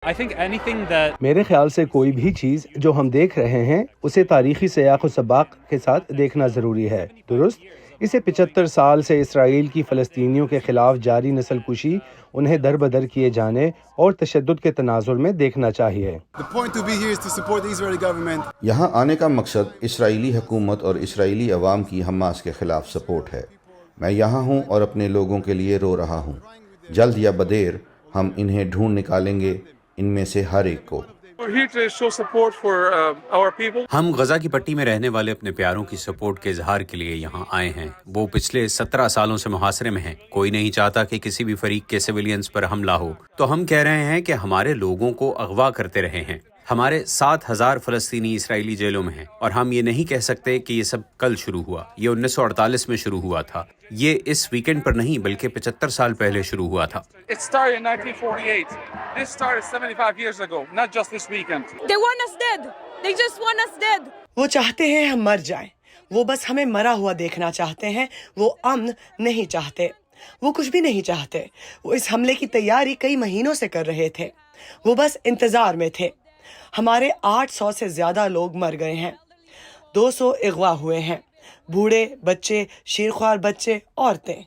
I think anything that میرے خیال سے کوئی بھی چیز جو ہم دیکھ رہے ہیں اسے تاریخی سیاق و سباق کے ساتھ دیکھنا ضروری ہے. درست، اسے 75 سال سے اسرائیل کی فلسطینیوں کے خلاف جاری نسل کشی، انہیں در بدر کیے جانے اور تشدد کے تناظر میں دیکھنا چاہیے. The point to be here is to support the Israeli government. یہاں آنے کا مقصد اسرائیلی حکومت اور اسرائیلی عوام کی حماس کے خلاف سپورٹ ہے. میں یہاں ہوں اور اپنے لوگوں کے لیے رو رہا ہوں. جلد یا بدیر ہم انہیں ڈھونڈ نکالیں گے، ان میں سے ہر ایک کو. We're here to show support for our people. ہم غزہ کی پٹی میں رہنے والے اپنے پیاروں کی سپورٹ کے اظہار کے لیے یہاں آئے ہیں. وہ پچھلے 17 سالوں سے محاصرے میں ہیں. کوئی نہیں چاہتا کہ کسی بھی فریق کے سویلینز پر حملہ ہو. تو ہم کہہ رہے ہیں کہ ہمارے لوگوں کو اغوا کرتے رہے ہیں. ہمارے 7,000 فلسطینی اسرائیلی جیلوں میں ہیں، اور ہم یہ نہیں کہہ سکتے کہ یہ سب کل شروع ہوا. یہ 1948 میں شروع ہوا تھا. یہ اس ویکنڈ پر نہیں بلکہ 75 سال پہلے شروع ہوا تھا. It started in 1948. This started 75 years ago, not just this weekend. They want us dead. They just want us dead. وہ چاہتے ہیں ہم مر جائیں. وہ بس ہمیں مرا ہوا دیکھنا چاہتے ہیں. وہ امن نہیں چاہتے. وہ کچھ بھی نہیں چاہتے. وہ اس حملے کی تیاری کئی مہینوں سے کر رہے تھے. وہ بس انتظار میں تھے. ہمارے 800 سے زیادہ لوگ مر گئے ہیں. 200 اغوا ہوئے ہیں. بوڑھے، بچے، شیرخوار بچے، عورتیں.